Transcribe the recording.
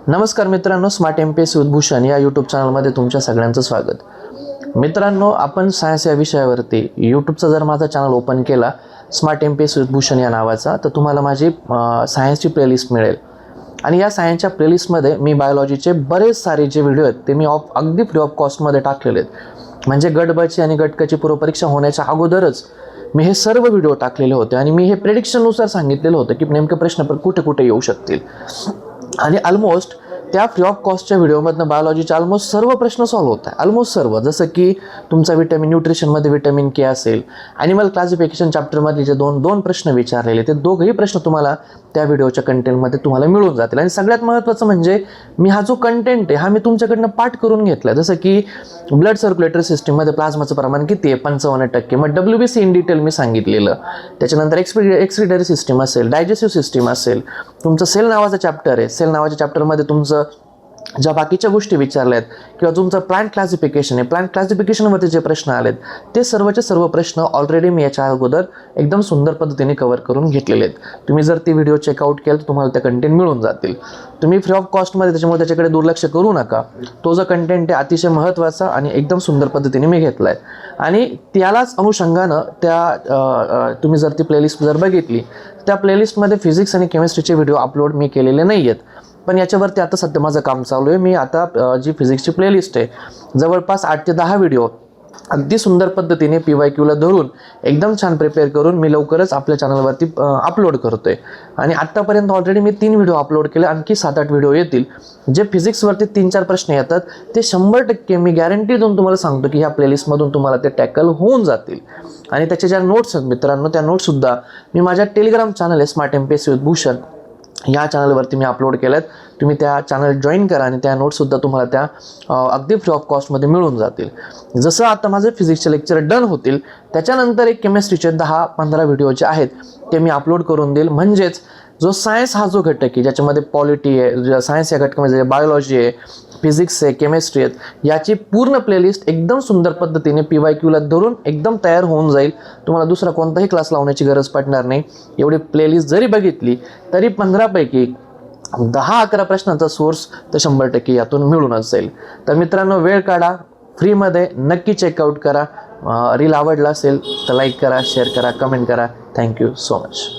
नमस्कार मित्रांनो, smart MPSC with Bhushan या यूट्यूब चॅनलमध्ये तुमच्या सगळ्यांचं स्वागत। मित्रांनो, आपण सायन्स या विषयावरती यूट्यूबचा जर माझा चॅनल ओपन केला स्मार्ट MPSC विथ भूषण या नावाचा, तर तुम्हाला माझी सायन्सची प्लेलिस्ट मिळेल। आणि या सायन्सच्या प्लेलिस्टमध्ये मी बायोलॉजीचे बरेच सारे जे व्हिडिओ आहेत ते मी अगदी फ्री ऑफ कॉस्टमध्ये टाकलेले आहेत। म्हणजे गट ब ची आणि गट क ची पूर्वपरीक्षा होण्याच्या अगोदरच मी हे सर्व व्हिडिओ टाकलेले होते आणि मी हे प्रेडिक्शननुसार सांगितलेलं होतं की नेमके प्रश्न कुठे कुठे येऊ शकतील। आणि ऑलमोस्ट त्या फ्री ऑफ कॉस्टच्या व्हिडिओमधनं बायोलॉजीचे ऑलमोस्ट सर्व प्रश्न सॉल्व्ह होत आहे, ऑलमोस्ट सर्व। जसं की तुमचा न्यूट्रिशनमध्ये विटॅमिन के असेल, ॲनिमल क्लासिफिकेशन चॅप्टरमधले जे दोन प्रश्न विचारलेले ते दोघंही प्रश्न तुम्हाला त्या व्हिडिओच्या कंटेंटमध्ये तुम्हाला मिळून जातील। आणि सगळ्यात महत्त्वाचं म्हणजे मी हा जो कंटेंट आहे हा मी तुमच्याकडनं पाठ करून घेतला। जसं की ब्लड सर्क्युलेटरी सिस्टीममध्ये प्लाझ्माचं प्रमाण किती आहे, 55%। मग WBC इन डिटेल मी सांगितलेलं। त्याच्यानंतर एक्सक्रिटरी सिस्टीम असेल, डायजेस्टिव्ह सिस्टीम असेल, तुमचं सेल नावाचं चॅप्टर आहे, सेल नावाच्या चॅप्टरमध्ये तुमचं ज्या बाकीच्या गोष्टी विचारल्या आहेत किंवा तुमचं प्लांट क्लासिफिकेशन आहे, प्लांट क्लासिफिकेशनवरती जे प्रश्न आलेत ते सर्वचे सर्व प्रश्न ऑलरेडी मी याच्या अगोदर एकदम सुंदर पद्धतीने कव्हर करून घेतलेले आहेत। तुम्ही जर ती व्हिडिओ चेकआउट केलं तर तुम्हाला त्या कंटेंट मिळून जातील। तुम्ही फ्री ऑफ कॉस्टमध्ये त्याच्यामुळे त्याच्याकडे दुर्लक्ष करू नका। तो जो कंटेंट आहे अतिशय महत्त्वाचा आणि एकदम सुंदर पद्धतीने मी घेतला आहे। आणि त्यालाच अनुषंगानं तुम्ही जर ती प्लेलिस्ट जर बघितली, त्या प्लेलिस्टमध्ये फिजिक्स आणि केमिस्ट्रीचे व्हिडिओ अपलोड मी केलेले नाही आहेत, पण याच्यावरती आता सध्या माझं काम चालू आहे। मी आता जी फिजिक्सची प्लेलिस्ट आहे जवळपास 8 ते 10 व्हिडिओ अगदी सुंदर पद्धतीने PYQला धरून एकदम छान प्रिपेअर करून मी लवकरच आपल्या चॅनलवरती अपलोड करतोय। आणि आत्तापर्यंत ऑलरेडी मी 3 व्हिडिओ अपलोड केले, आणखी 7-8 व्हिडिओ येतील। जे फिजिक्सवरती 3-4 प्रश्न येतात ते 100% मी गॅरंटी देऊन तुम्हाला सांगतो की ह्या प्लेलिस्टमधून तुम्हाला ते टॅकल होऊन जातील। आणि त्याच्या ज्या नोट्स आहेत मित्रांनो, त्या नोट्ससुद्धा मी माझ्या टेलिग्राम चॅनल आहे स्मार्ट MPSC विथ भूषण या चॅनलवरती मी अपलोड केल्यात। तुम्ही त्या चॅनल जॉईन करा आणि त्या नोट्ससुद्धा तुम्हाला त्या अगदी फ्री ऑफ कॉस्टमध्ये मिळून जातील। जसं आता माझे फिजिक्सचे लेक्चर डन होतील त्याच्यानंतर एक केमिस्ट्रीचे 10-15 व्हिडिओ जे आहेत ते मी अपलोड करून देईल। म्हणजेच जो सायन्स हा जो घटक आहे ज्याच्यामध्ये पॉलिटी आहे, सायन्स या घटकामध्ये बायोलॉजी आहे, फिजिक्स आहे, केमिस्ट्री आहेत, याची पूर्ण प्लेलिस्ट एकदम सुंदर पद्धतीने PYQला धरून एकदम तयार होऊन जाईल। तुम्हाला दुसरा कोणताही क्लास लावण्याची गरज पडणार नाही। एवढी प्लेलिस्ट जरी बघितली तरी 15 पैकी 10-11 प्रश्नांचा सोर्स तर 100% यातून मिळूनच जाईल। तर मित्रांनो, वेळ काढा, फ्रीमध्ये नक्की चेकआउट करा। रील आवडला असेल तर लाईक करा, शेअर करा, कमेंट करा। Thank you so much.